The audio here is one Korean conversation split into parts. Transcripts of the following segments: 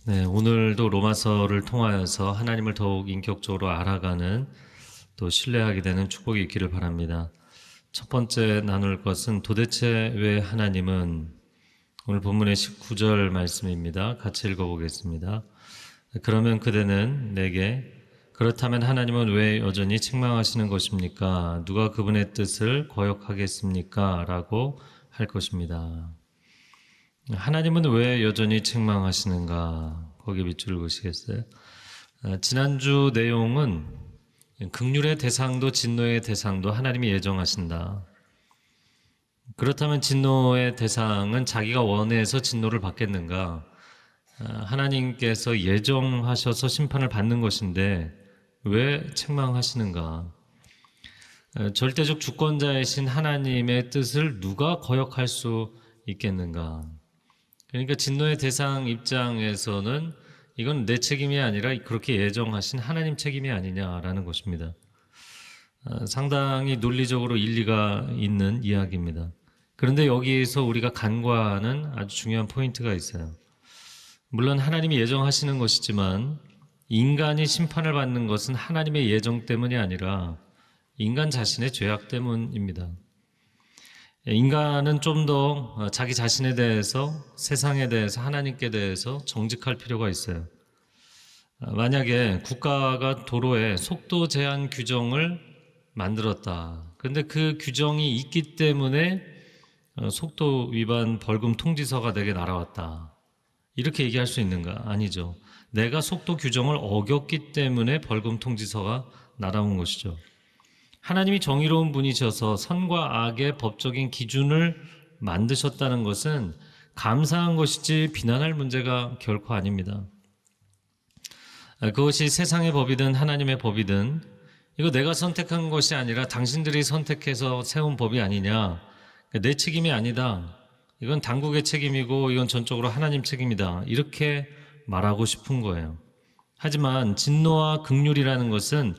네, 오늘도 로마서를 통하여서 하나님을 더욱 인격적으로 알아가는 또 신뢰하게 되는 축복이 있기를 바랍니다. 첫 번째 나눌 것은 도대체 왜 하나님은, 오늘 본문의 19절 말씀입니다. 같이 읽어보겠습니다. 그러면 그대는 내게 그렇다면 하나님은 왜 여전히 책망하시는 것입니까? 누가 그분의 뜻을 거역하겠습니까? 라고 할 것입니다. 하나님은 왜 여전히 책망하시는가? 거기에 밑줄을 그으시겠어요? 지난주 내용은 긍휼의 대상도 진노의 대상도 하나님이 예정하신다. 그렇다면 진노의 대상은 자기가 원해서 진노를 받겠는가? 하나님께서 예정하셔서 심판을 받는 것인데 왜 책망하시는가? 절대적 주권자이신 하나님의 뜻을 누가 거역할 수 있겠는가? 그러니까 진노의 대상 입장에서는 이건 내 책임이 아니라 그렇게 예정하신 하나님 책임이 아니냐라는 것입니다. 상당히 논리적으로 일리가 있는 이야기입니다. 그런데 여기에서 우리가 간과하는 아주 중요한 포인트가 있어요. 물론 하나님이 예정하시는 것이지만 인간이 심판을 받는 것은 하나님의 예정 때문이 아니라 인간 자신의 죄악 때문입니다. 인간은 좀 더 자기 자신에 대해서, 세상에 대해서, 하나님께 대해서 정직할 필요가 있어요. 만약에 국가가 도로에 속도 제한 규정을 만들었다. 그런데 그 규정이 있기 때문에 속도 위반 벌금 통지서가 내게 날아왔다. 이렇게 얘기할 수 있는가? 아니죠. 내가 속도 규정을 어겼기 때문에 벌금 통지서가 날아온 것이죠. 하나님이 정의로운 분이셔서 선과 악의 법적인 기준을 만드셨다는 것은 감사한 것이지 비난할 문제가 결코 아닙니다. 그것이 세상의 법이든 하나님의 법이든 이거 내가 선택한 것이 아니라 당신들이 선택해서 세운 법이 아니냐, 내 책임이 아니다, 이건 당국의 책임이고 이건 전적으로 하나님 책임이다, 이렇게 말하고 싶은 거예요. 하지만 진노와 긍휼이라는 것은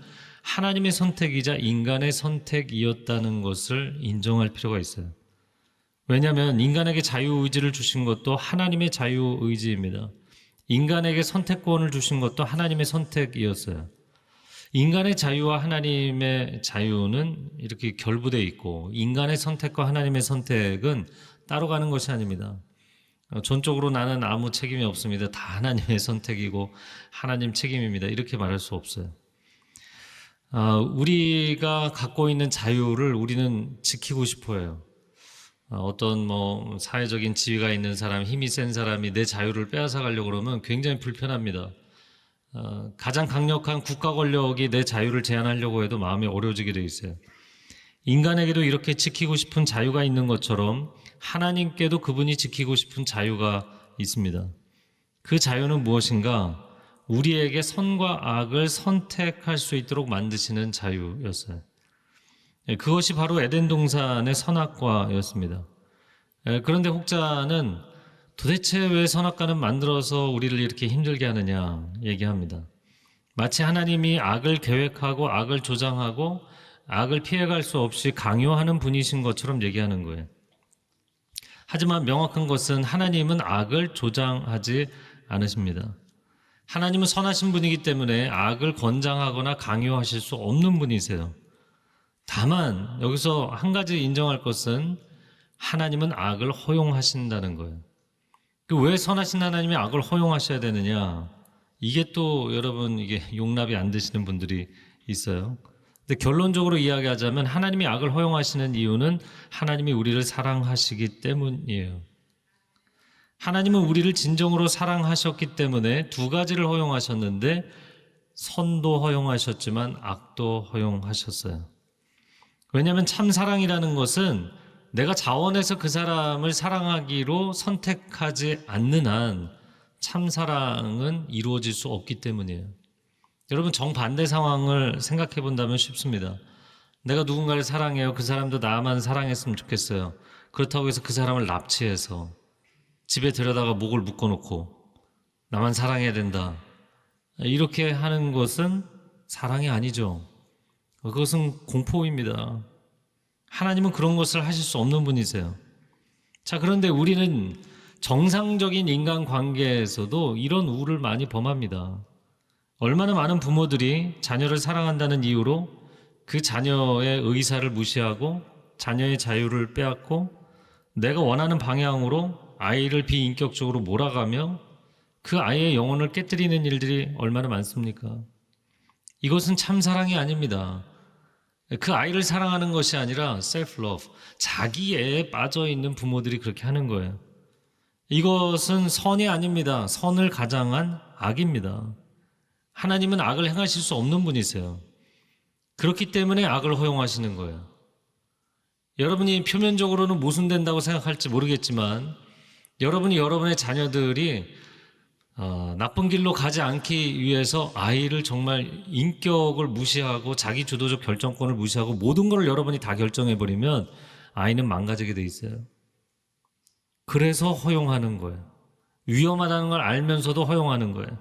하나님의 선택이자 인간의 선택이었다는 것을 인정할 필요가 있어요. 왜냐하면 인간에게 자유의지를 주신 것도 하나님의 자유의지입니다. 인간에게 선택권을 주신 것도 하나님의 선택이었어요. 인간의 자유와 하나님의 자유는 이렇게 결부되어 있고 인간의 선택과 하나님의 선택은 따로 가는 것이 아닙니다. 전적으로 나는 아무 책임이 없습니다, 다 하나님의 선택이고 하나님 책임입니다, 이렇게 말할 수 없어요. 우리가 갖고 있는 자유를 우리는 지키고 싶어 해요. 어떤 사회적인 지위가 있는 사람, 힘이 센 사람이 내 자유를 빼앗아 가려고 그러면 굉장히 불편합니다. 가장 강력한 국가 권력이 내 자유를 제한하려고 해도 마음이 어려워지게 되어 있어요. 인간에게도 이렇게 지키고 싶은 자유가 있는 것처럼 하나님께도 그분이 지키고 싶은 자유가 있습니다. 그 자유는 무엇인가? 우리에게 선과 악을 선택할 수 있도록 만드시는 자유였어요. 그것이 바로 에덴 동산의 선악과였습니다. 그런데 혹자는 도대체 왜 선악과는 만들어서 우리를 이렇게 힘들게 하느냐 얘기합니다. 마치 하나님이 악을 계획하고 악을 조장하고 악을 피해갈 수 없이 강요하는 분이신 것처럼 얘기하는 거예요. 하지만 명확한 것은 하나님은 악을 조장하지 않으십니다. 하나님은 선하신 분이기 때문에 악을 권장하거나 강요하실 수 없는 분이세요. 다만 여기서 한 가지 인정할 것은 하나님은 악을 허용하신다는 거예요. 왜 선하신 하나님이 악을 허용하셔야 되느냐? 이게 또 여러분 이게 용납이 안 되시는 분들이 있어요. 근데 결론적으로 이야기하자면 하나님이 악을 허용하시는 이유는 하나님이 우리를 사랑하시기 때문이에요. 하나님은 우리를 진정으로 사랑하셨기 때문에 두 가지를 허용하셨는데 선도 허용하셨지만 악도 허용하셨어요. 왜냐하면 참 사랑이라는 것은 내가 자원해서 그 사람을 사랑하기로 선택하지 않는 한 참 사랑은 이루어질 수 없기 때문이에요. 여러분 정반대 상황을 생각해 본다면 쉽습니다. 내가 누군가를 사랑해요. 그 사람도 나만 사랑했으면 좋겠어요. 그렇다고 해서 그 사람을 납치해서 집에 들여다가 목을 묶어놓고 나만 사랑해야 된다, 이렇게 하는 것은 사랑이 아니죠. 그것은 공포입니다. 하나님은 그런 것을 하실 수 없는 분이세요. 자, 그런데 우리는 정상적인 인간 관계에서도 이런 우를 많이 범합니다. 얼마나 많은 부모들이 자녀를 사랑한다는 이유로 그 자녀의 의사를 무시하고 자녀의 자유를 빼앗고 내가 원하는 방향으로 아이를 비인격적으로 몰아가며 그 아이의 영혼을 깨뜨리는 일들이 얼마나 많습니까? 이것은 참 사랑이 아닙니다. 그 아이를 사랑하는 것이 아니라 self-love, 자기애에 빠져 있는 부모들이 그렇게 하는 거예요. 이것은 선이 아닙니다. 선을 가장한 악입니다. 하나님은 악을 행하실 수 없는 분이세요. 그렇기 때문에 악을 허용하시는 거예요. 여러분이 표면적으로는 모순된다고 생각할지 모르겠지만 여러분이 여러분의 자녀들이 나쁜 길로 가지 않기 위해서 아이를 정말 인격을 무시하고 자기 주도적 결정권을 무시하고 모든 걸 여러분이 다 결정해버리면 아이는 망가지게 돼 있어요. 그래서 허용하는 거예요. 위험하다는 걸 알면서도 허용하는 거예요.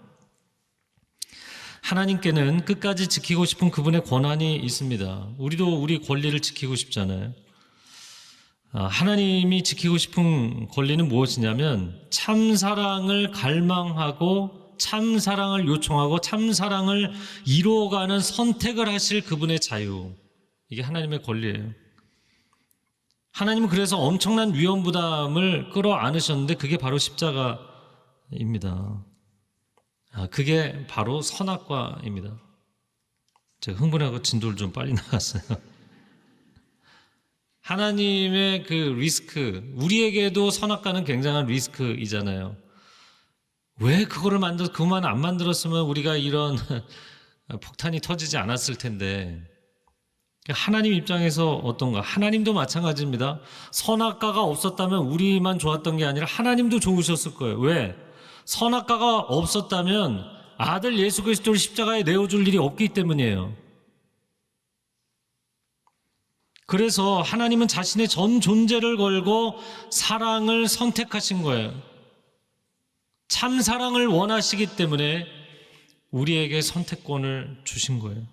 하나님께는 끝까지 지키고 싶은 그분의 권한이 있습니다. 우리도 우리 권리를 지키고 싶잖아요. 하나님이 지키고 싶은 권리는 무엇이냐면 참사랑을 갈망하고 참사랑을 요청하고 참사랑을 이루어가는 선택을 하실 그분의 자유. 이게 하나님의 권리예요. 하나님은 그래서 엄청난 위험 부담을 끌어안으셨는데 그게 바로 십자가입니다. 그게 바로 선악과입니다. 제가 흥분하고 진도를 좀 빨리 나갔어요. 하나님의 그 리스크, 우리에게도 선악과는 굉장한 리스크이잖아요. 왜 그거를 그만 안 만들었으면 우리가 이런 폭탄이 터지지 않았을 텐데. 하나님 입장에서 어떤가? 하나님도 마찬가지입니다. 선악과가 없었다면 우리만 좋았던 게 아니라 하나님도 좋으셨을 거예요. 왜? 선악과가 없었다면 아들 예수 그리스도를 십자가에 내어줄 일이 없기 때문이에요. 그래서 하나님은 자신의 전 존재를 걸고 사랑을 선택하신 거예요. 참 사랑을 원하시기 때문에 우리에게 선택권을 주신 거예요.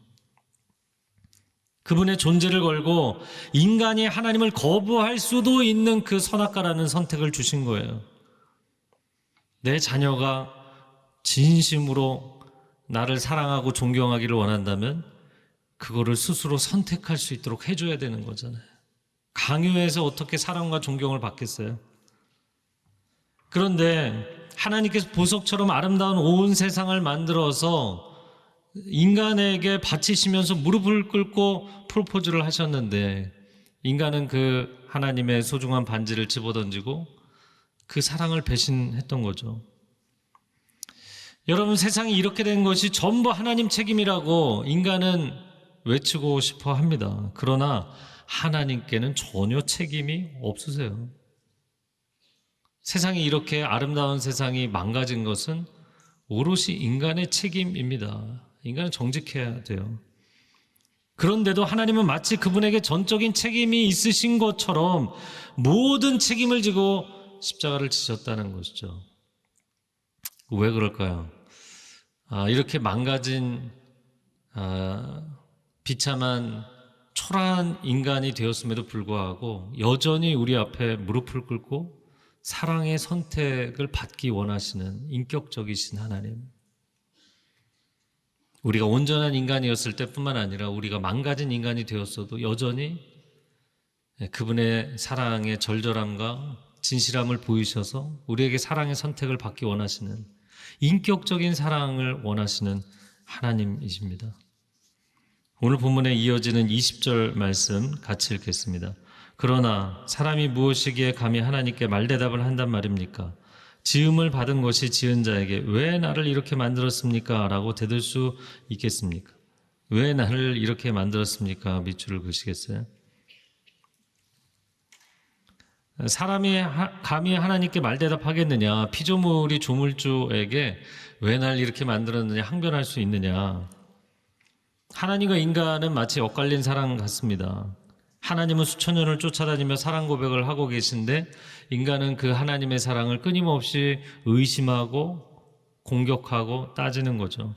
그분의 존재를 걸고 인간이 하나님을 거부할 수도 있는 그 선악과라는 선택을 주신 거예요. 내 자녀가 진심으로 나를 사랑하고 존경하기를 원한다면 그거를 스스로 선택할 수 있도록 해줘야 되는 거잖아요. 강요해서 어떻게 사랑과 존경을 받겠어요? 그런데 하나님께서 보석처럼 아름다운 온 세상을 만들어서 인간에게 바치시면서 무릎을 꿇고 프로포즈를 하셨는데 인간은 그 하나님의 소중한 반지를 집어던지고 그 사랑을 배신했던 거죠. 여러분, 세상이 이렇게 된 것이 전부 하나님 책임이라고 인간은 외치고 싶어 합니다. 그러나 하나님께는 전혀 책임이 없으세요. 세상이 이렇게 아름다운 세상이 망가진 것은 오롯이 인간의 책임입니다. 인간은 정직해야 돼요. 그런데도 하나님은 마치 그분에게 전적인 책임이 있으신 것처럼 모든 책임을 지고 십자가를 지셨다는 것이죠. 왜 그럴까요? 이렇게 망가진 비참한 초라한 인간이 되었음에도 불구하고 여전히 우리 앞에 무릎을 꿇고 사랑의 선택을 받기 원하시는 인격적이신 하나님. 우리가 온전한 인간이었을 때뿐만 아니라 우리가 망가진 인간이 되었어도 여전히 그분의 사랑의 절절함과 진실함을 보이셔서 우리에게 사랑의 선택을 받기 원하시는 인격적인 사랑을 원하시는 하나님이십니다. 오늘 본문에 이어지는 20절 말씀 같이 읽겠습니다. 그러나 사람이 무엇이기에 감히 하나님께 말대답을 한단 말입니까? 지음을 받은 것이 지은 자에게 왜 나를 이렇게 만들었습니까? 라고 대들 수 있겠습니까? 왜 나를 이렇게 만들었습니까? 밑줄을 그으시겠어요? 사람이 감히 하나님께 말대답하겠느냐? 피조물이 조물주에게 왜 날 이렇게 만들었느냐 항변할 수 있느냐? 하나님과 인간은 마치 엇갈린 사랑 같습니다. 하나님은 수천 년을 쫓아다니며 사랑 고백을 하고 계신데 인간은 그 하나님의 사랑을 끊임없이 의심하고 공격하고 따지는 거죠.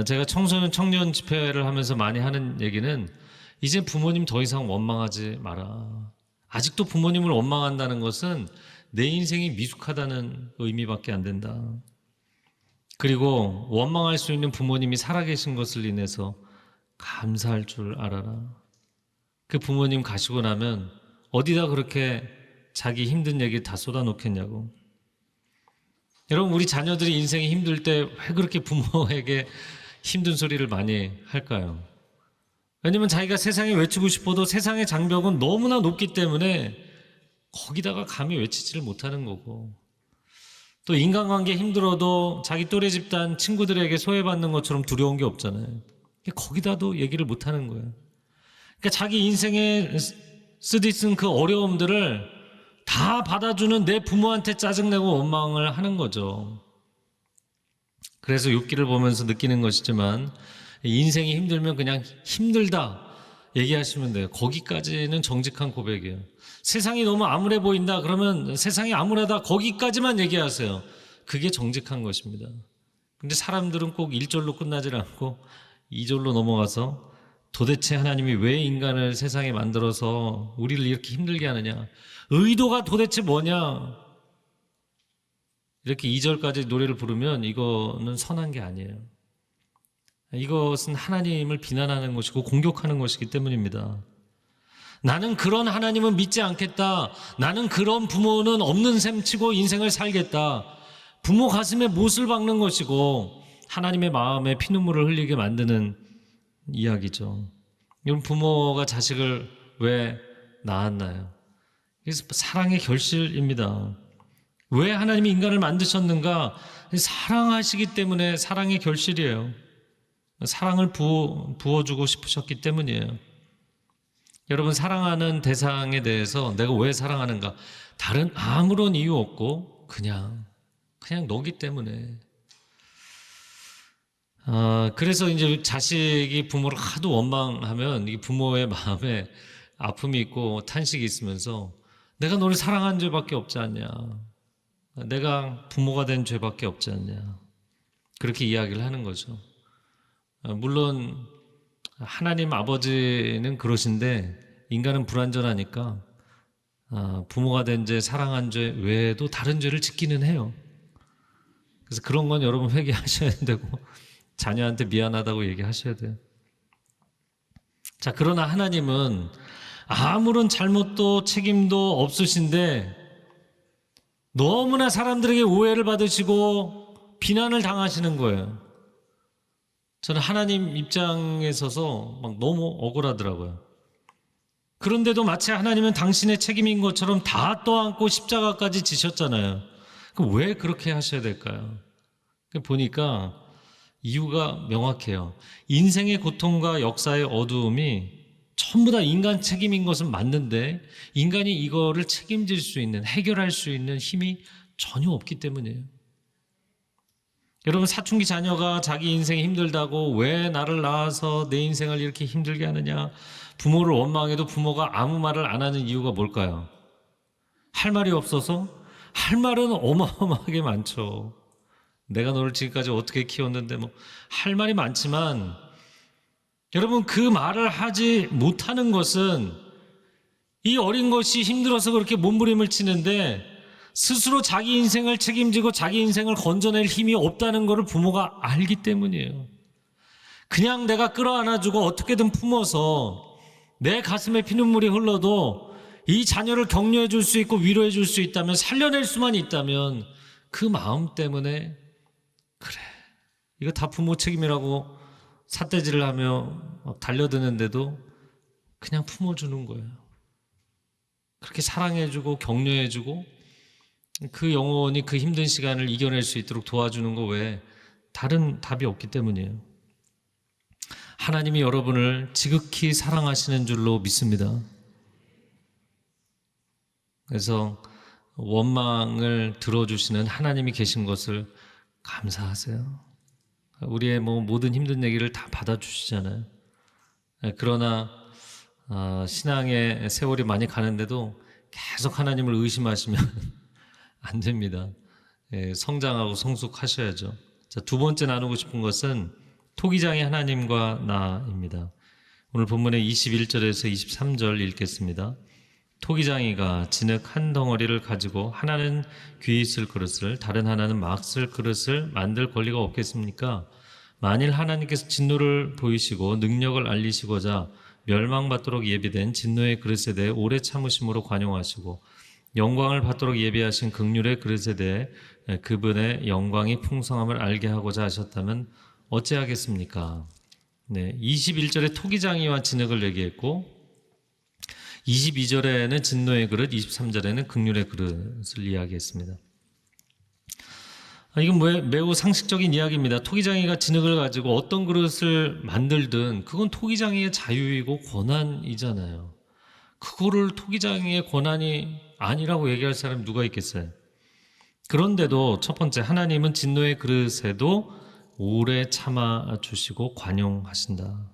제가 청소년 청년 집회를 하면서 많이 하는 얘기는 이제 부모님 더 이상 원망하지 마라. 아직도 부모님을 원망한다는 것은 내 인생이 미숙하다는 의미밖에 안 된다. 그리고 원망할 수 있는 부모님이 살아계신 것을 인해서 감사할 줄 알아라. 그 부모님 가시고 나면 어디다 그렇게 자기 힘든 얘기 다 쏟아놓겠냐고. 여러분, 우리 자녀들이 인생이 힘들 때 왜 그렇게 부모에게 힘든 소리를 많이 할까요? 왜냐면 자기가 세상에 외치고 싶어도 세상의 장벽은 너무나 높기 때문에 거기다가 감히 외치지를 못하는 거고, 또 인간관계 힘들어도 자기 또래 집단 친구들에게 소외받는 것처럼 두려운 게 없잖아요. 거기다도 얘기를 못하는 거예요. 그러니까 자기 인생에 쓰디쓴 그 어려움들을 다 받아주는 내 부모한테 짜증내고 원망을 하는 거죠. 그래서 욥기를 보면서 느끼는 것이지만, 인생이 힘들면 그냥 힘들다 얘기하시면 돼요. 거기까지는 정직한 고백이에요. 세상이 너무 암울해 보인다 그러면 세상이 암울하다 거기까지만 얘기하세요. 그게 정직한 것입니다. 근데 사람들은 꼭 1절로 끝나질 않고 2절로 넘어가서 도대체 하나님이 왜 인간을 세상에 만들어서 우리를 이렇게 힘들게 하느냐, 의도가 도대체 뭐냐, 이렇게 2절까지 노래를 부르면 이거는 선한 게 아니에요. 이것은 하나님을 비난하는 것이고 공격하는 것이기 때문입니다. 나는 그런 하나님은 믿지 않겠다. 나는 그런 부모는 없는 셈 치고 인생을 살겠다. 부모 가슴에 못을 박는 것이고 하나님의 마음에 피눈물을 흘리게 만드는 이야기죠. 이런 부모가 자식을 왜 낳았나요? 그래서 사랑의 결실입니다. 왜 하나님이 인간을 만드셨는가? 사랑하시기 때문에 사랑의 결실이에요. 사랑을 부어주고 싶으셨기 때문이에요. 여러분, 사랑하는 대상에 대해서 내가 왜 사랑하는가? 다른 아무런 이유 없고 그냥 너기 때문에. 그래서 이제 자식이 부모를 하도 원망하면 이 부모의 마음에 아픔이 있고 탄식이 있으면서 내가 너를 사랑한 죄밖에 없지 않냐, 내가 부모가 된 죄밖에 없지 않냐, 그렇게 이야기를 하는 거죠. 물론 하나님 아버지는 그러신데 인간은 불완전하니까 부모가 된 죄, 사랑한 죄 외에도 다른 죄를 짓기는 해요. 그래서 그런 건 여러분 회개하셔야 되고 자녀한테 미안하다고 얘기하셔야 돼요. 자, 그러나 하나님은 아무런 잘못도 책임도 없으신데 너무나 사람들에게 오해를 받으시고 비난을 당하시는 거예요. 저는 하나님 입장에 서서 막 너무 억울하더라고요. 그런데도 마치 하나님은 당신의 책임인 것처럼 다 떠안고 십자가까지 지셨잖아요. 그럼 왜 그렇게 하셔야 될까요? 보니까 이유가 명확해요. 인생의 고통과 역사의 어두움이 전부 다 인간 책임인 것은 맞는데 인간이 이거를 책임질 수 있는, 해결할 수 있는 힘이 전혀 없기 때문이에요. 여러분, 사춘기 자녀가 자기 인생이 힘들다고 왜 나를 낳아서 내 인생을 이렇게 힘들게 하느냐, 부모를 원망해도 부모가 아무 말을 안 하는 이유가 뭘까요? 할 말이 없어서? 할 말은 어마어마하게 많죠. 내가 너를 지금까지 어떻게 키웠는데 할 말이 많지만 여러분, 그 말을 하지 못하는 것은 이 어린 것이 힘들어서 그렇게 몸부림을 치는데 스스로 자기 인생을 책임지고 자기 인생을 건져낼 힘이 없다는 것을 부모가 알기 때문이에요. 그냥 내가 끌어안아주고 어떻게든 품어서 내 가슴에 피눈물이 흘러도 이 자녀를 격려해 줄 수 있고 위로해 줄 수 있다면, 살려낼 수만 있다면 그 마음 때문에 그래, 이거 다 부모 책임이라고 삿대질을 하며 막 달려드는데도 그냥 품어주는 거예요. 그렇게 사랑해주고 격려해주고 그 영혼이 그 힘든 시간을 이겨낼 수 있도록 도와주는 거 외에 다른 답이 없기 때문이에요. 하나님이 여러분을 지극히 사랑하시는 줄로 믿습니다. 그래서 원망을 들어주시는 하나님이 계신 것을 감사하세요. 우리의 모든 힘든 얘기를 다 받아주시잖아요. 그러나 신앙의 세월이 많이 가는데도 계속 하나님을 의심하시면 안 됩니다. 성장하고 성숙하셔야죠. 자, 두 번째 나누고 싶은 것은 토기장의 하나님과 나입니다. 오늘 본문의 21절에서 23절 읽겠습니다. 토기장이가 진흙 한 덩어리를 가지고 하나는 귀 쓸 그릇을 다른 하나는 막 쓸 그릇을 만들 권리가 없겠습니까? 만일 하나님께서 진노를 보이시고 능력을 알리시고자 멸망받도록 예비된 진노의 그릇에 대해 오래 참으심으로 관용하시고 영광을 받도록 예비하신 긍휼의 그릇에 대해 그분의 영광이 풍성함을 알게 하고자 하셨다면 어찌하겠습니까? 네, 21절에 토기장이와 진흙을 얘기했고 22절에는 진노의 그릇, 23절에는 긍휼의 그릇을 이야기했습니다. 이건 매우 상식적인 이야기입니다. 토기장이가 진흙을 가지고 어떤 그릇을 만들든 그건 토기장이의 자유이고 권한이잖아요. 그거를 토기장이의 권한이 아니라고 얘기할 사람이 누가 있겠어요? 그런데도 첫 번째, 하나님은 진노의 그릇에도 오래 참아주시고 관용하신다.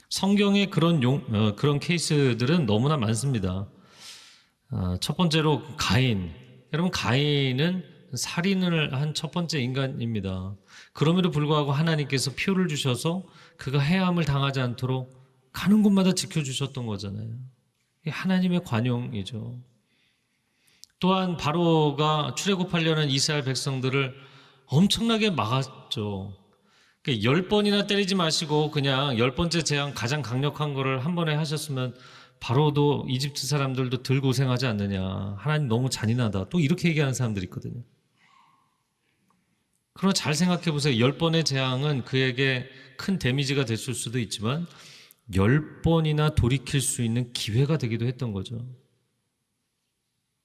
성경에 그런 케이스들은 너무나 많습니다. 첫 번째로 가인. 여러분, 가인은 살인을 한 첫 번째 인간입니다. 그럼에도 불구하고 하나님께서 표를 주셔서 그가 해함을 당하지 않도록 가는 곳마다 지켜주셨던 거잖아요. 이게 하나님의 관용이죠. 또한 바로가 출애굽하려는 이스라엘 백성들을 엄청나게 막았죠. 10번이나 때리지 마시고 그냥 10번째 재앙 가장 강력한 거를 한 번에 하셨으면 바로도 이집트 사람들도 덜 고생하지 않느냐. 하나님 너무 잔인하다. 또 이렇게 얘기하는 사람들이 있거든요. 그러나 잘 생각해 보세요. 10번의 재앙은 그에게 큰 데미지가 됐을 수도 있지만 10번이나 돌이킬 수 있는 기회가 되기도 했던 거죠.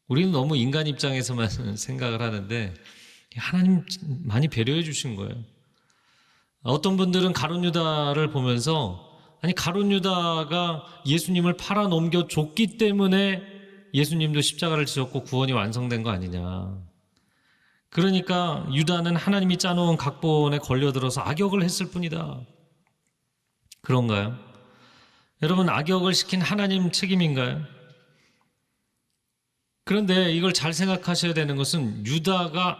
우리는 너무 인간 입장에서만 생각을 하는데 하나님 많이 배려해 주신 거예요. 어떤 분들은 가룟 유다를 보면서 아니 가룟 유다가 예수님을 팔아 넘겨 줬기 때문에 예수님도 십자가를 지셨고 구원이 완성된 거 아니냐. 그러니까 유다는 하나님이 짜놓은 각본에 걸려들어서 악역을 했을 뿐이다. 그런가요? 여러분, 악역을 시킨 하나님 책임인가요? 그런데 이걸 잘 생각하셔야 되는 것은 유다가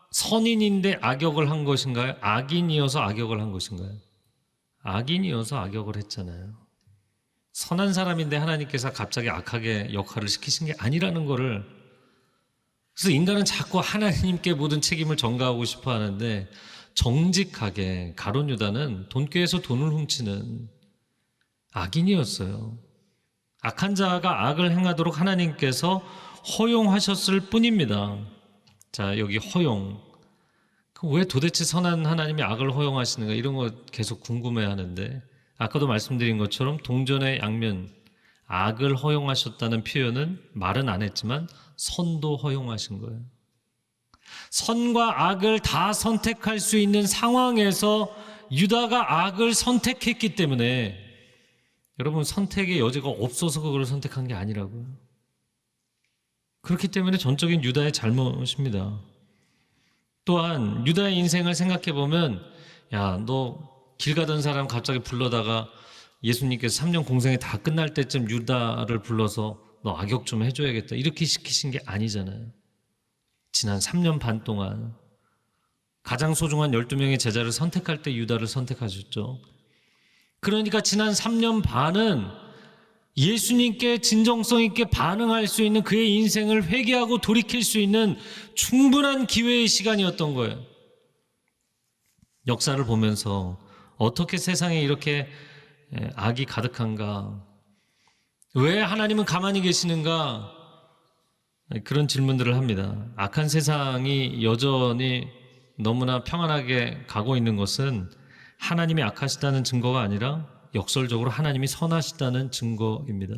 선인인데 악역을 한 것인가요? 악인이어서 악역을 한 것인가요? 악인이어서 악역을 했잖아요. 선한 사람인데 하나님께서 갑자기 악하게 역할을 시키신 게 아니라는 거를. 그래서 인간은 자꾸 하나님께 모든 책임을 전가하고 싶어 하는데 정직하게 가룟 유다는 돈꾀에서 돈을 훔치는 악인이었어요. 악한 자가 악을 행하도록 하나님께서 허용하셨을 뿐입니다. 자, 여기 허용. 왜 도대체 선한 하나님이 악을 허용하시는가 이런 거 계속 궁금해하는데 아까도 말씀드린 것처럼 동전의 양면 악을 허용하셨다는 표현은 말은 안 했지만 선도 허용하신 거예요. 선과 악을 다 선택할 수 있는 상황에서 유다가 악을 선택했기 때문에 여러분 선택의 여지가 없어서 그걸 선택한 게 아니라고요. 그렇기 때문에 전적인 유다의 잘못입니다. 또한 유다의 인생을 생각해 보면 야, 너 길 가던 사람 갑자기 불러다가 예수님께서 3년 공생이 다 끝날 때쯤 유다를 불러서 너 악역 좀 해줘야겠다 이렇게 시키신 게 아니잖아요. 지난 3년 반 동안 가장 소중한 12명의 제자를 선택할 때 유다를 선택하셨죠. 그러니까 지난 3년 반은 예수님께 진정성 있게 반응할 수 있는 그의 인생을 회개하고 돌이킬 수 있는 충분한 기회의 시간이었던 거예요. 역사를 보면서 어떻게 세상에 이렇게 악이 가득한가? 왜 하나님은 가만히 계시는가? 그런 질문들을 합니다. 악한 세상이 여전히 너무나 평안하게 가고 있는 것은 하나님이 악하시다는 증거가 아니라 역설적으로 하나님이 선하시다는 증거입니다.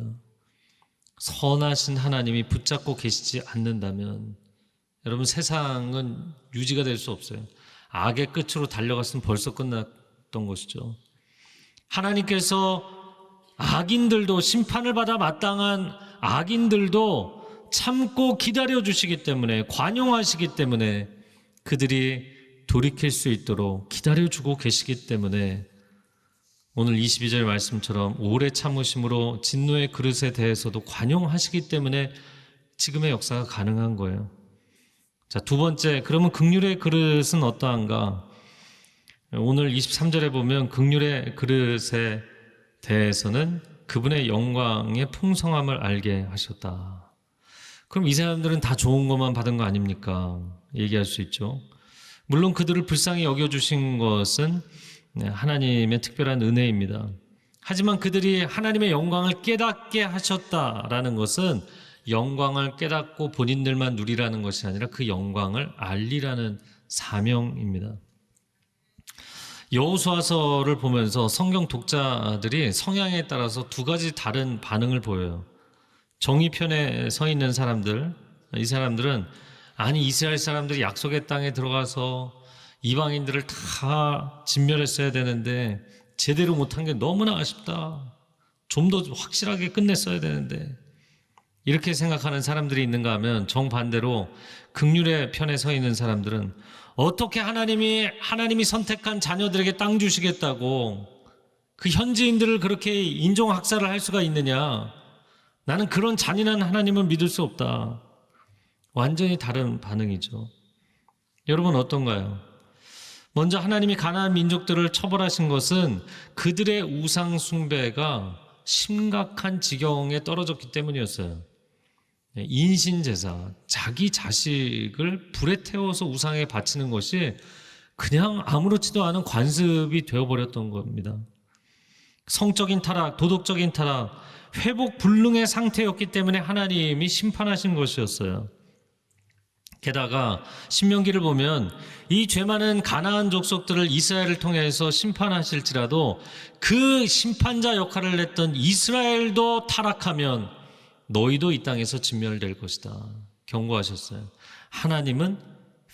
선하신 하나님이 붙잡고 계시지 않는다면 여러분 세상은 유지가 될 수 없어요. 악의 끝으로 달려갔으면 벌써 끝났던 것이죠. 하나님께서 악인들도 심판을 받아 마땅한 악인들도 참고 기다려주시기 때문에 관용하시기 때문에 그들이 돌이킬 수 있도록 기다려주고 계시기 때문에 오늘 22절 말씀처럼 오래 참으심으로 진노의 그릇에 대해서도 관용하시기 때문에 지금의 역사가 가능한 거예요. 자, 두 번째, 그러면 긍휼의 그릇은 어떠한가? 오늘 23절에 보면 긍휼의 그릇에 대해서는 그분의 영광의 풍성함을 알게 하셨다. 그럼 이 사람들은 다 좋은 것만 받은 거 아닙니까? 얘기할 수 있죠. 물론 그들을 불쌍히 여겨주신 것은 하나님의 특별한 은혜입니다. 하지만 그들이 하나님의 영광을 깨닫게 하셨다라는 것은 영광을 깨닫고 본인들만 누리라는 것이 아니라 그 영광을 알리라는 사명입니다. 여호수아서를 보면서 성경 독자들이 성향에 따라서 두 가지 다른 반응을 보여요. 정의 편에 서 있는 사람들, 이 사람들은 아니 이스라엘 사람들이 약속의 땅에 들어가서 이방인들을 다 진멸했어야 되는데 제대로 못한 게 너무나 아쉽다. 좀 더 확실하게 끝냈어야 되는데, 이렇게 생각하는 사람들이 있는가 하면 정반대로 긍휼의 편에 서 있는 사람들은 어떻게 하나님이 선택한 자녀들에게 땅 주시겠다고 그 현지인들을 그렇게 인종학살을 할 수가 있느냐. 나는 그런 잔인한 하나님을 믿을 수 없다. 완전히 다른 반응이죠. 여러분 어떤가요? 먼저 하나님이 가나안 민족들을 처벌하신 것은 그들의 우상 숭배가 심각한 지경에 떨어졌기 때문이었어요. 인신제사, 자기 자식을 불에 태워서 우상에 바치는 것이 그냥 아무렇지도 않은 관습이 되어버렸던 겁니다. 성적인 타락, 도덕적인 타락, 회복 불능의 상태였기 때문에 하나님이 심판하신 것이었어요. 게다가 신명기를 보면 이 죄 많은 가나안 족속들을 이스라엘을 통해서 심판하실지라도 그 심판자 역할을 했던 이스라엘도 타락하면 너희도 이 땅에서 진멸될 것이다. 경고하셨어요. 하나님은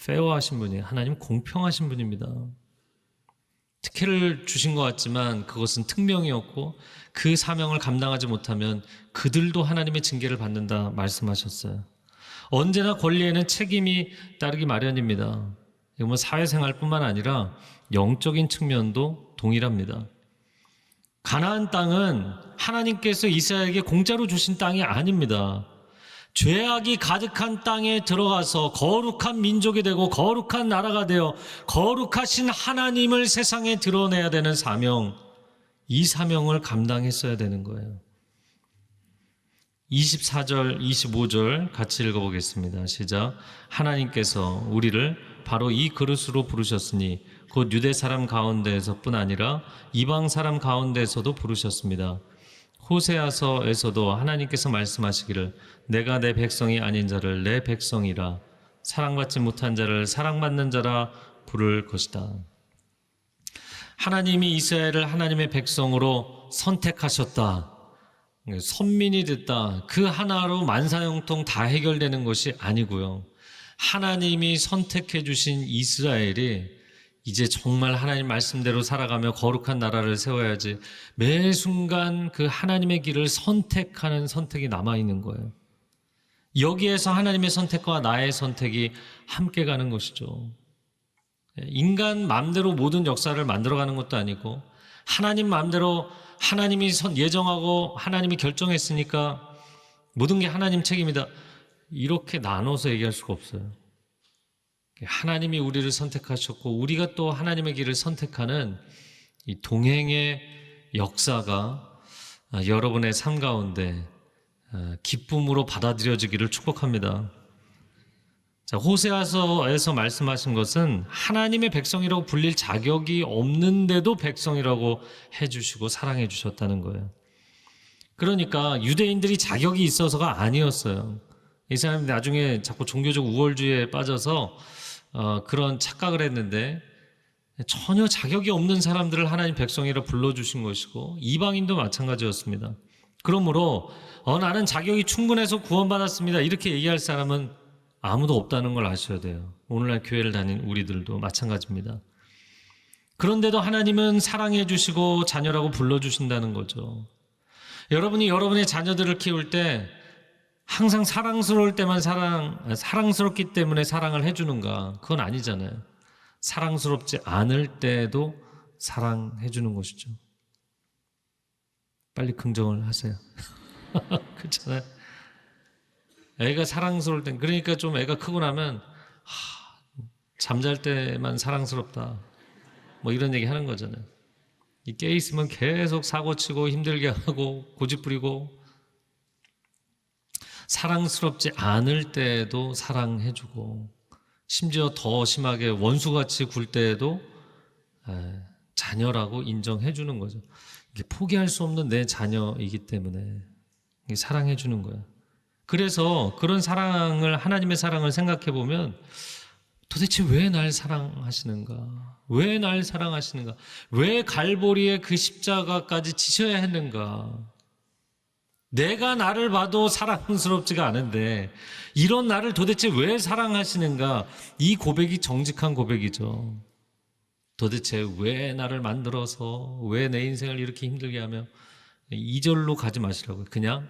페어하신 분이에요. 하나님 공평하신 분입니다. 특혜를 주신 것 같지만 그것은 특명이었고 그 사명을 감당하지 못하면 그들도 하나님의 징계를 받는다 말씀하셨어요. 언제나 권리에는 책임이 따르기 마련입니다. 이건 뭐 사회생활뿐만 아니라 영적인 측면도 동일합니다. 가나안 땅은 하나님께서 이스라엘에게 공짜로 주신 땅이 아닙니다. 죄악이 가득한 땅에 들어가서 거룩한 민족이 되고 거룩한 나라가 되어 거룩하신 하나님을 세상에 드러내야 되는 사명, 이 사명을 감당했어야 되는 거예요. 24절, 25절 같이 읽어보겠습니다. 시작. 하나님께서 우리를 바로 이 그릇으로 부르셨으니 곧 유대 사람 가운데에서뿐 아니라 이방 사람 가운데에서도 부르셨습니다. 호세아서에서도 하나님께서 말씀하시기를 내가 내 백성이 아닌 자를 내 백성이라 사랑받지 못한 자를 사랑받는 자라 부를 것이다. 하나님이 이스라엘을 하나님의 백성으로 선택하셨다. 선민이 됐다. 그 하나로 만사형통 다 해결되는 것이 아니고요. 하나님이 선택해 주신 이스라엘이 이제 정말 하나님 말씀대로 살아가며 거룩한 나라를 세워야지 매 순간 그 하나님의 길을 선택하는 선택이 남아있는 거예요. 여기에서 하나님의 선택과 나의 선택이 함께 가는 것이죠. 인간 마음대로 모든 역사를 만들어가는 것도 아니고 하나님 마음대로 하나님이 예정하고 하나님이 결정했으니까 모든 게 하나님 책임이다. 이렇게 나눠서 얘기할 수가 없어요. 하나님이 우리를 선택하셨고 우리가 또 하나님의 길을 선택하는 이 동행의 역사가 여러분의 삶 가운데 기쁨으로 받아들여지기를 축복합니다. 자, 호세아서에서 말씀하신 것은 하나님의 백성이라고 불릴 자격이 없는데도 백성이라고 해주시고 사랑해 주셨다는 거예요. 그러니까 유대인들이 자격이 있어서가 아니었어요. 이 사람이 나중에 자꾸 종교적 우월주의에 빠져서 그런 착각을 했는데 전혀 자격이 없는 사람들을 하나님 백성이라 불러주신 것이고 이방인도 마찬가지였습니다. 그러므로 나는 자격이 충분해서 구원받았습니다. 이렇게 얘기할 사람은 아무도 없다는 걸 아셔야 돼요. 오늘날 교회를 다닌 우리들도 마찬가지입니다. 그런데도 하나님은 사랑해 주시고 자녀라고 불러주신다는 거죠. 여러분이 여러분의 자녀들을 키울 때 항상 사랑스러울 때만 사랑스럽기 때문에 사랑을 해주는가? 그건 아니잖아요. 사랑스럽지 않을 때도 사랑해주는 것이죠. 빨리 긍정을 하세요. 그렇잖아요. 애가 사랑스러울 땐, 그러니까 좀 애가 크고 나면 잠잘 때만 사랑스럽다 뭐 이런 얘기 하는 거잖아요. 이 깨 있으면 계속 사고치고 힘들게 하고 고집부리고, 사랑스럽지 않을 때에도 사랑해주고, 심지어 더 심하게 원수같이 굴 때에도 자녀라고 인정해주는 거죠. 이게 포기할 수 없는 내 자녀이기 때문에 이게 사랑해주는 거야. 그래서 그런 사랑을, 하나님의 사랑을 생각해 보면 도대체 왜 날 사랑하시는가? 왜 날 사랑하시는가? 왜 갈보리에 그 십자가까지 지셔야 했는가? 내가 나를 봐도 사랑스럽지가 않은데 이런 나를 도대체 왜 사랑하시는가? 이 고백이 정직한 고백이죠. 도대체 왜 나를 만들어서, 왜 내 인생을 이렇게 힘들게 하며, 2절로 가지 마시라고요. 그냥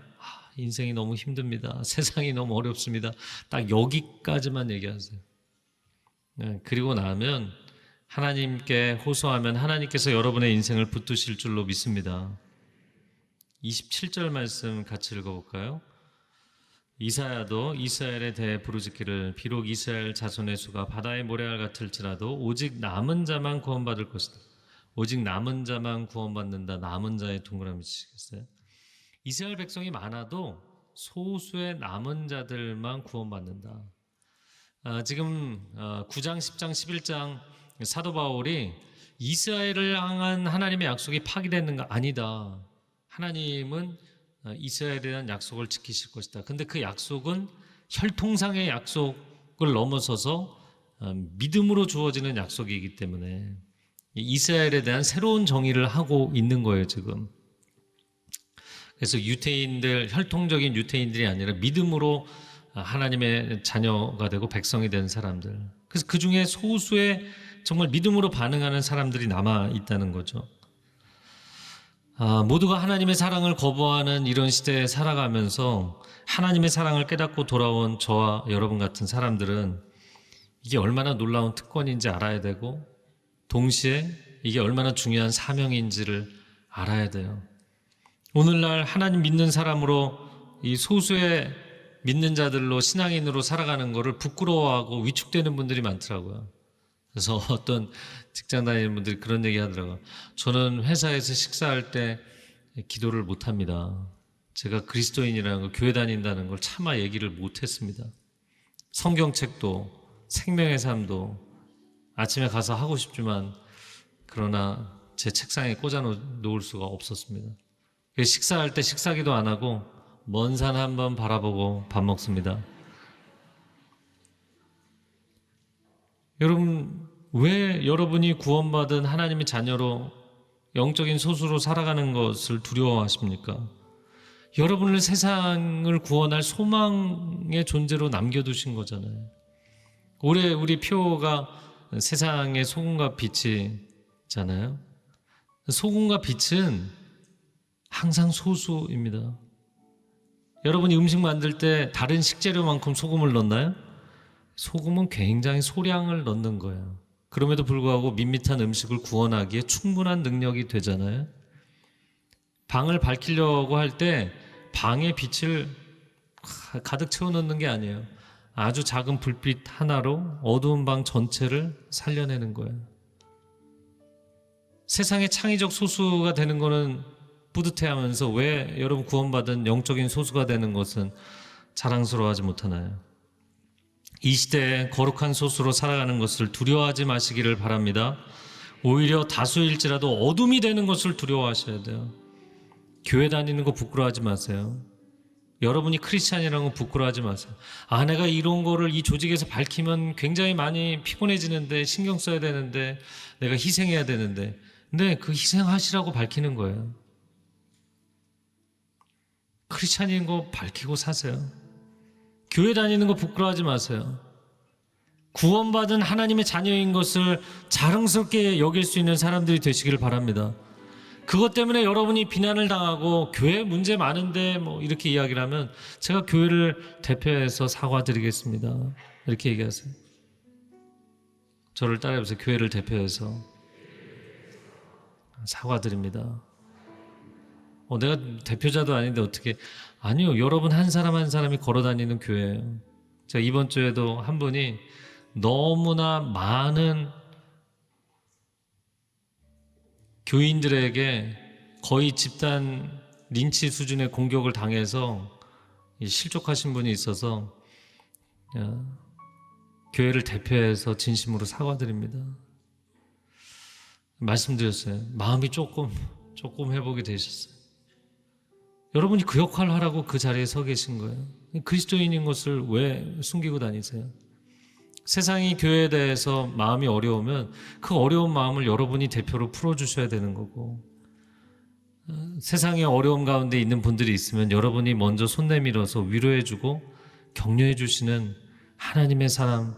인생이 너무 힘듭니다, 세상이 너무 어렵습니다, 딱 여기까지만 얘기하세요. 그리고 나면 하나님께 호소하면 하나님께서 여러분의 인생을 붙드실 줄로 믿습니다. 27절 말씀 같이 읽어볼까요? 이사야도 이스라엘에 대해 부르짖기를 비록 이스라엘 자손의 수가 바다의 모래알 같을지라도 오직 남은 자만 구원받을 것이다. 오직 남은 자만 구원받는다. 남은 자의 동그라미 치시겠어요? 이스라엘 백성이 많아도 소수의 남은 자들만 구원받는다. 지금 9장, 10장, 11장 사도 바울이 이스라엘을 향한 하나님의 약속이 파기됐는가? 아니다. 하나님은 이스라엘에 대한 약속을 지키실 것이다. 근데 그 약속은 혈통상의 약속을 넘어서서 믿음으로 주어지는 약속이기 때문에 이스라엘에 대한 새로운 정의를 하고 있는 거예요, 지금. 그래서 유태인들, 혈통적인 유태인들이 아니라 믿음으로 하나님의 자녀가 되고 백성이 된 사람들. 그래서 그 중에 소수의 정말 믿음으로 반응하는 사람들이 남아 있다는 거죠. 모두가 하나님의 사랑을 거부하는 이런 시대에 살아가면서 하나님의 사랑을 깨닫고 돌아온 저와 여러분 같은 사람들은 이게 얼마나 놀라운 특권인지 알아야 되고, 동시에 이게 얼마나 중요한 사명인지를 알아야 돼요. 오늘날 하나님 믿는 사람으로 이 소수의 믿는 자들로 신앙인으로 살아가는 것을 부끄러워하고 위축되는 분들이 많더라고요. 그래서 어떤 직장 다니는 분들이 그런 얘기 하더라고요. 저는 회사에서 식사할 때 기도를 못합니다. 제가 그리스도인이라는 걸, 교회 다닌다는 걸 차마 얘기를 못했습니다. 성경책도 생명의 삶도 아침에 가서 하고 싶지만 그러나 제 책상에 꽂아 놓을 수가 없었습니다. 식사할 때 식사기도 안 하고 먼 산 한번 바라보고 밥 먹습니다. 여러분, 왜 여러분이 구원받은 하나님의 자녀로 영적인 소수로 살아가는 것을 두려워하십니까? 여러분을 세상을 구원할 소망의 존재로 남겨두신 거잖아요. 올해 우리 표가 세상의 소금과 빛이잖아요. 소금과 빛은 항상 소수입니다. 여러분이 음식 만들 때 다른 식재료만큼 소금을 넣나요? 소금은 굉장히 소량을 넣는 거예요. 그럼에도 불구하고 밋밋한 음식을 구원하기에 충분한 능력이 되잖아요. 방을 밝히려고 할 때 방의 빛을 가득 채워넣는 게 아니에요. 아주 작은 불빛 하나로 어두운 방 전체를 살려내는 거예요. 세상의 창의적 소수가 되는 거는 뿌듯해하면서 왜 여러분 구원받은 영적인 소수가 되는 것은 자랑스러워하지 못하나요? 이 시대에 거룩한 소수로 살아가는 것을 두려워하지 마시기를 바랍니다. 오히려 다수일지라도 어둠이 되는 것을 두려워하셔야 돼요. 교회 다니는 거 부끄러워하지 마세요. 여러분이 크리스찬이라는 거 부끄러워하지 마세요. 내가 이런 거를 이 조직에서 밝히면 굉장히 많이 피곤해지는데, 신경 써야 되는데, 내가 희생해야 되는데, 근데 그 희생하시라고 밝히는 거예요. 크리스찬인 거 밝히고 사세요. 교회 다니는 거 부끄러워하지 마세요. 구원받은 하나님의 자녀인 것을 자랑스럽게 여길 수 있는 사람들이 되시기를 바랍니다. 그것 때문에 여러분이 비난을 당하고 교회 문제 많은데 뭐 이렇게 이야기를 하면 제가 교회를 대표해서 사과드리겠습니다. 이렇게 얘기하세요. 저를 따라해보세요. 교회를 대표해서 사과드립니다. 내가 대표자도 아닌데 어떻게. 아니요, 여러분 한 사람 한 사람이 걸어다니는 교회예요. 제가 이번 주에도 한 분이 너무나 많은 교인들에게 거의 집단 린치 수준의 공격을 당해서 실족하신 분이 있어서 교회를 대표해서 진심으로 사과드립니다. 말씀드렸어요. 마음이 조금 회복이 되셨어요. 여러분이 그 역할을 하라고 그 자리에 서 계신 거예요. 그리스도인인 것을 왜 숨기고 다니세요? 세상이 교회에 대해서 마음이 어려우면 그 어려운 마음을 여러분이 대표로 풀어주셔야 되는 거고, 세상의 어려움 가운데 있는 분들이 있으면 여러분이 먼저 손 내밀어서 위로해주고 격려해주시는 하나님의 사람,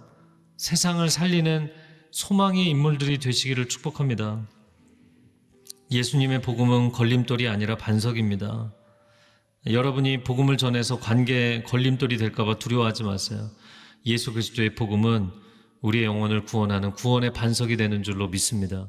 세상을 살리는 소망의 인물들이 되시기를 축복합니다. 예수님의 복음은 걸림돌이 아니라 반석입니다. 여러분이 복음을 전해서 관계에 걸림돌이 될까 봐 두려워하지 마세요. 예수 그리스도의 복음은 우리의 영혼을 구원하는 구원의 반석이 되는 줄로 믿습니다.